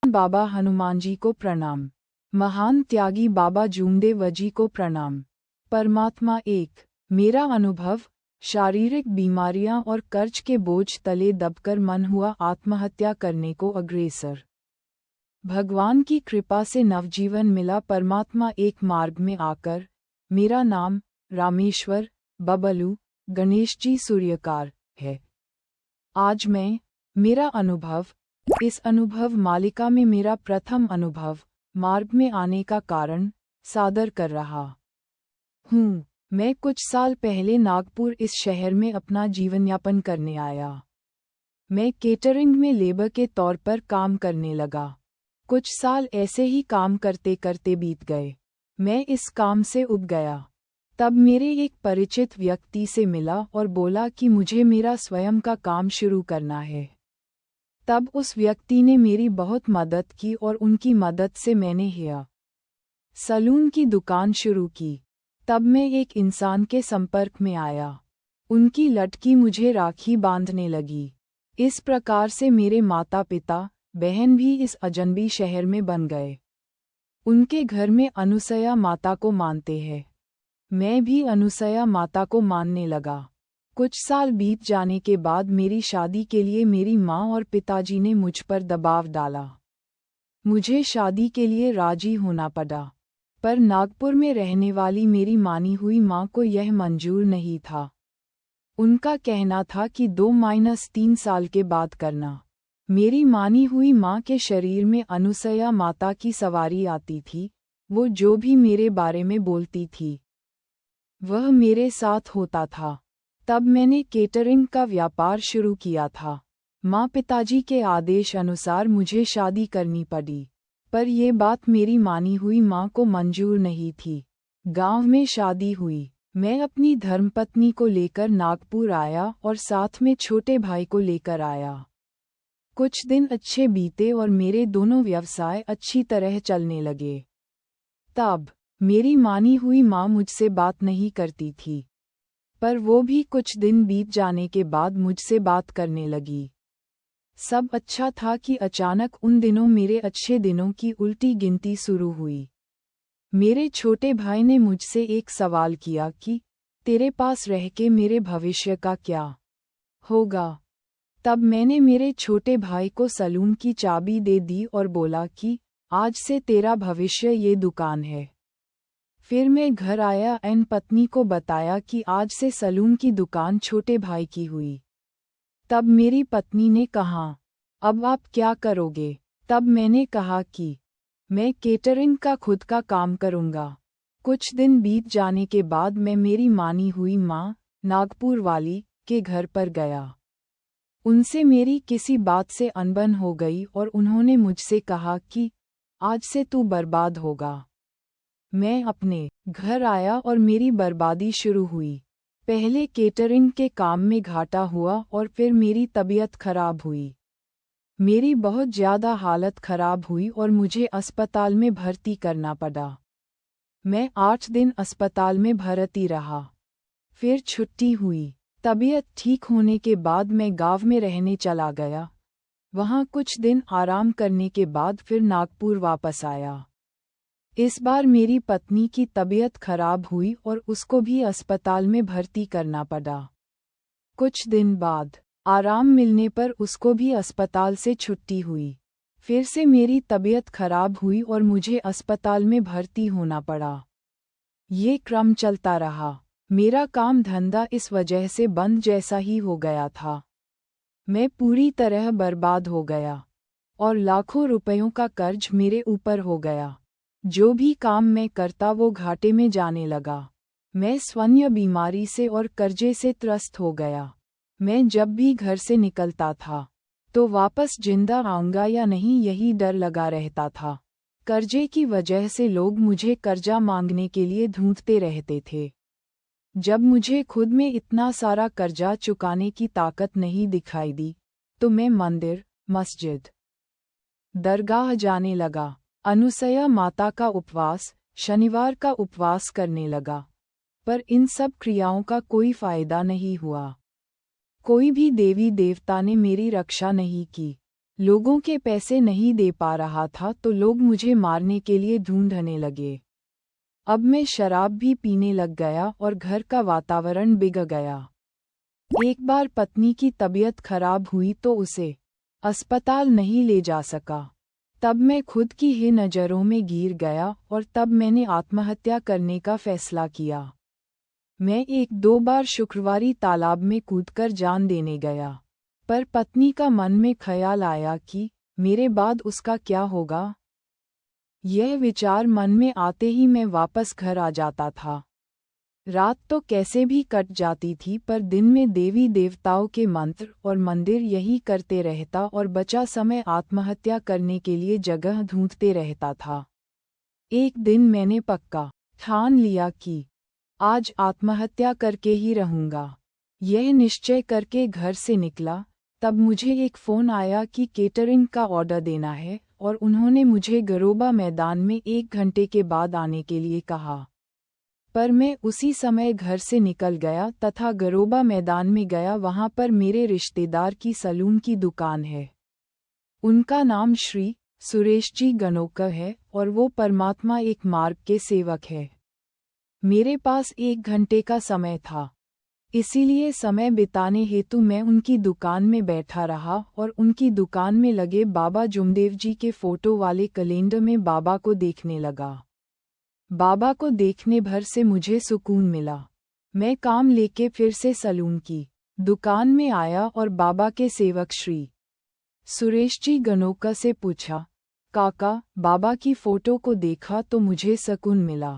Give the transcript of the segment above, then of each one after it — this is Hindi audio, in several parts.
बाबा हनुमान जी को प्रणाम। महान त्यागी बाबा जूमदेव जी को प्रणाम। परमात्मा एक। मेरा अनुभव, शारीरिक बीमारियां और कर्ज के बोझ तले दबकर मन हुआ आत्महत्या करने को अग्रसर। भगवान की कृपा से नवजीवन मिला परमात्मा एक मार्ग में आकर। मेरा नाम रामेश्वर बबलू गणेश जी सूर्यकार है। आज मैं मेरा अनुभव, इस अनुभव मालिका में मेरा प्रथम अनुभव, मार्ग में आने का कारण सादर कर रहा हूँ। मैं कुछ साल पहले नागपुर इस शहर में अपना जीवन यापन करने आया। मैं केटरिंग में लेबर के तौर पर काम करने लगा। कुछ साल ऐसे ही काम करते करते बीत गए। मैं इस काम से उब गया। तब मेरे एक परिचित व्यक्ति से मिला और बोला कि मुझे मेरा स्वयं का काम शुरू करना है। तब उस व्यक्ति ने मेरी बहुत मदद की और उनकी मदद से मैंने हेयर सलून की दुकान शुरू की। तब मैं एक इंसान के संपर्क में आया। उनकी लड़की मुझे राखी बांधने लगी। इस प्रकार से मेरे माता पिता बहन भी इस अजनबी शहर में बन गए। उनके घर में अनुसया माता को मानते हैं। मैं भी अनुसया माता को मानने लगा। कुछ साल बीत जाने के बाद मेरी शादी के लिए मेरी माँ और पिताजी ने मुझ पर दबाव डाला। मुझे शादी के लिए राजी होना पड़ा, पर नागपुर में रहने वाली मेरी मानी हुई माँ को यह मंजूर नहीं था। उनका कहना था कि 2-3 साल के बाद करना। मेरी मानी हुई माँ के शरीर में अनुसया माता की सवारी आती थी। वो जो भी मेरे बारे में बोलती थी वह मेरे साथ होता था। तब मैंने केटरिंग का व्यापार शुरू किया था। माँ पिताजी के आदेश अनुसार मुझे शादी करनी पड़ी, पर ये बात मेरी मानी हुई माँ को मंजूर नहीं थी। गांव में शादी हुई। मैं अपनी धर्मपत्नी को लेकर नागपुर आया और साथ में छोटे भाई को लेकर आया। कुछ दिन अच्छे बीते और मेरे दोनों व्यवसाय अच्छी तरह चलने लगे। तब मेरी मानी हुई माँ मुझसे बात नहीं करती थी, पर वो भी कुछ दिन बीत जाने के बाद मुझसे बात करने लगी। सब अच्छा था कि अचानक उन दिनों मेरे अच्छे दिनों की उल्टी गिनती शुरू हुई। मेरे छोटे भाई ने मुझसे एक सवाल किया कि तेरे पास रह के मेरे भविष्य का क्या होगा। तब मैंने मेरे छोटे भाई को सलून की चाबी दे दी और बोला कि आज से तेरा भविष्य ये दुकान है। फिर मैं घर आया एन पत्नी को बताया कि आज से सलून की दुकान छोटे भाई की हुई। तब मेरी पत्नी ने कहा, अब आप क्या करोगे? तब मैंने कहा कि मैं केटरिंग का खुद का काम करूंगा। कुछ दिन बीत जाने के बाद मैं मेरी मानी हुई माँ नागपुर वाली के घर पर गया। उनसे मेरी किसी बात से अनबन हो गई और उन्होंने मुझसे कहा कि आज से तू बर्बाद होगा। मैं अपने घर आया और मेरी बर्बादी शुरू हुई। पहले केटरिंग के काम में घाटा हुआ और फिर मेरी तबीयत खराब हुई। मेरी बहुत ज़्यादा हालत खराब हुई और मुझे अस्पताल में भर्ती करना पड़ा। मैं 8 दिन अस्पताल में भर्ती रहा। फिर छुट्टी हुई। तबीयत ठीक होने के बाद मैं गांव में रहने चला गया। वहाँ कुछ दिन आराम करने के बाद फिर नागपुर वापस आया। इस बार मेरी पत्नी की तबीयत खराब हुई और उसको भी अस्पताल में भर्ती करना पड़ा। कुछ दिन बाद आराम मिलने पर उसको भी अस्पताल से छुट्टी हुई। फिर से मेरी तबीयत खराब हुई और मुझे अस्पताल में भर्ती होना पड़ा। ये क्रम चलता रहा। मेरा काम धंधा इस वजह से बंद जैसा ही हो गया था। मैं पूरी तरह बर्बाद हो गया और लाखों रुपयों का कर्ज मेरे ऊपर हो गया। जो भी काम मैं करता वो घाटे में जाने लगा। मैं स्वास्थ्य बीमारी से और कर्जे से त्रस्त हो गया। मैं जब भी घर से निकलता था तो वापस जिंदा आऊंगा या नहीं यही डर लगा रहता था। कर्जे की वजह से लोग मुझे कर्जा मांगने के लिए ढूंढते रहते थे। जब मुझे खुद में इतना सारा कर्जा चुकाने की ताकत नहीं दिखाई दी तो मैं मंदिर, मस्जिद, दरगाह जाने लगा। अनुसया माता का उपवास, शनिवार का उपवास करने लगा, पर इन सब क्रियाओं का कोई फायदा नहीं हुआ। कोई भी देवी देवता ने मेरी रक्षा नहीं की। लोगों के पैसे नहीं दे पा रहा था तो लोग मुझे मारने के लिए ढूंढने लगे। अब मैं शराब भी पीने लग गया और घर का वातावरण बिगड़ गया। एक बार पत्नी की तबीयत खराब हुई तो उसे अस्पताल नहीं ले जा सका। तब मैं खुद की ही नज़रों में गिर गया और तब मैंने आत्महत्या करने का फैसला किया। मैं 1-2 बार शुक्रवारी तालाब में कूदकर जान देने गया, पर पत्नी का मन में ख्याल आया कि मेरे बाद उसका क्या होगा। यह विचार मन में आते ही मैं वापस घर आ जाता था। रात तो कैसे भी कट जाती थी पर दिन में देवी देवताओं के मंत्र और मंदिर यही करते रहता और बचा समय आत्महत्या करने के लिए जगह ढूंढते रहता था। एक दिन मैंने पक्का ठान लिया कि आज आत्महत्या करके ही रहूंगा। यह निश्चय करके घर से निकला, तब मुझे एक फ़ोन आया कि केटरिंग का ऑर्डर देना है और उन्होंने मुझे गरोबा मैदान में 1 घंटे के बाद आने के लिए कहा। पर मैं उसी समय घर से निकल गया तथा गरोबा मैदान में गया। वहां पर मेरे रिश्तेदार की सलून की दुकान है। उनका नाम श्री सुरेश जी गणोकर है और वो परमात्मा एक मार्ग के सेवक है। मेरे पास 1 घंटे का समय था, इसीलिए समय बिताने हेतु मैं उनकी दुकान में बैठा रहा और उनकी दुकान में लगे बाबा जुमदेव जी के फोटो वाले कैलेंडर में बाबा को देखने लगा। बाबा को देखने भर से मुझे सुकून मिला। मैं काम लेके फिर से सलून की दुकान में आया और बाबा के सेवक श्री सुरेश जी गणोकर से पूछा, काका, बाबा की फोटो को देखा तो मुझे सुकून मिला।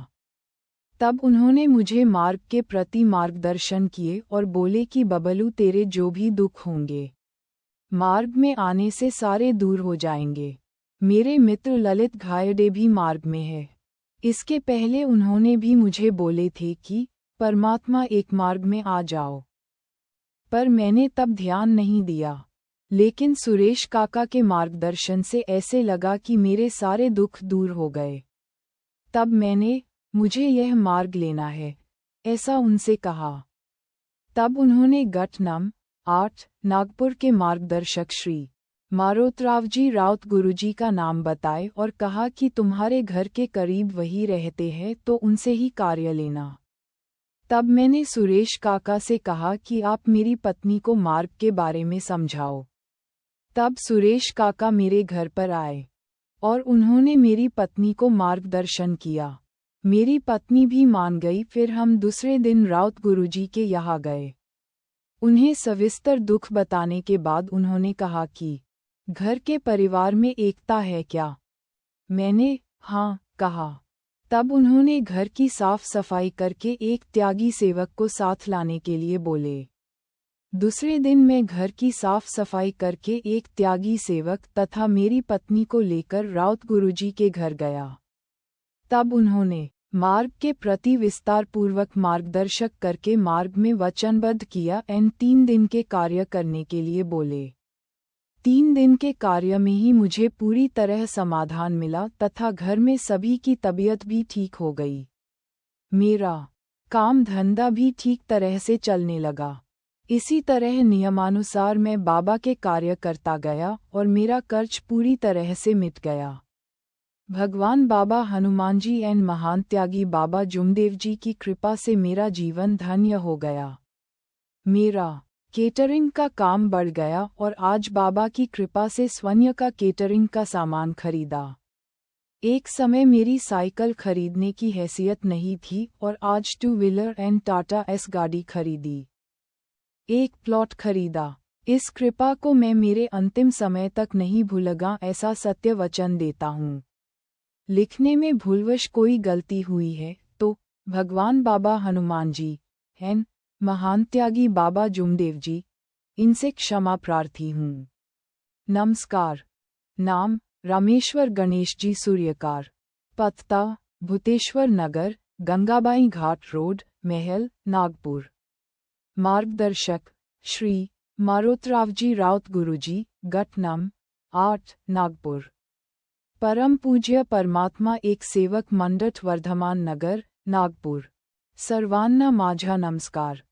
तब उन्होंने मुझे मार्ग के प्रति मार्गदर्शन किए और बोले कि बबलू, तेरे जो भी दुख होंगे मार्ग में आने से सारे दूर हो जाएंगे। मेरे मित्र ललित घायडे भी मार्ग में है। इसके पहले उन्होंने भी मुझे बोले थे कि परमात्मा एक मार्ग में आ जाओ, पर मैंने तब ध्यान नहीं दिया। लेकिन सुरेश काका के मार्गदर्शन से ऐसे लगा कि मेरे सारे दुख दूर हो गए। तब मैंने मुझे यह मार्ग लेना है ऐसा उनसे कहा। तब उन्होंने गट नं. 8 नागपुर के मार्गदर्शक श्री मारोतरावजी राउत गुरुजी का नाम बताए और कहा कि तुम्हारे घर के करीब वही रहते हैं तो उनसे ही कार्य लेना। तब मैंने सुरेश काका से कहा कि आप मेरी पत्नी को मार्ग के बारे में समझाओ। तब सुरेश काका मेरे घर पर आए और उन्होंने मेरी पत्नी को मार्गदर्शन किया। मेरी पत्नी भी मान गई। फिर हम दूसरे दिन राउत गुरुजी के यहाँ गए। उन्हें सविस्तर दुख बताने के बाद उन्होंने कहा कि घर के परिवार में एकता है क्या? मैंने हाँ कहा। तब उन्होंने घर की साफ सफाई करके एक त्यागी सेवक को साथ लाने के लिए बोले। दूसरे दिन मैं घर की साफ सफाई करके एक त्यागी सेवक तथा मेरी पत्नी को लेकर राउत गुरुजी के घर गया। तब उन्होंने मार्ग के प्रति विस्तारपूर्वक मार्गदर्शक करके मार्ग में वचनबद्ध किया। 3 दिन के कार्य करने के लिए बोले। 3 दिन के कार्य में ही मुझे पूरी तरह समाधान मिला तथा घर में सभी की तबीयत भी ठीक हो गई। मेरा काम धंधा भी ठीक तरह से चलने लगा। इसी तरह नियमानुसार मैं बाबा के कार्य करता गया और मेरा कर्ज पूरी तरह से मिट गया। भगवान बाबा हनुमान जी एवं महान त्यागी बाबा जुमदेव जी की कृपा से मेरा जीवन धन्य हो गया। मेरा केटरिंग का काम बढ़ गया और आज बाबा की कृपा से स्वयं का केटरिंग का सामान खरीदा। एक समय मेरी साइकिल खरीदने की हैसियत नहीं थी और आज 2 व्हीलर एंड टाटा एस गाड़ी खरीदी। एक प्लॉट खरीदा। इस कृपा को मैं मेरे अंतिम समय तक नहीं भूलूंगा, ऐसा सत्य वचन देता हूँ। लिखने में भूलवश कोई गलती हुई है तो भगवान बाबा हनुमान जी हैं महान त्यागी बाबा जुमदेव जी, इनसे क्षमा प्रार्थी हूँ। नमस्कार। नाम रामेश्वर गणेश जी सूर्यकार। पता भूतेश्वर नगर, गंगाबाई घाट रोड, महल, नागपुर। मार्गदर्शक श्री मारोतरावजी राउत गुरुजी, गट नं. 8 नागपुर। परम पूज्य परमात्मा एक सेवक मंडठ, वर्धमान नगर, नागपुर। सर्वांना माझा नमस्कार।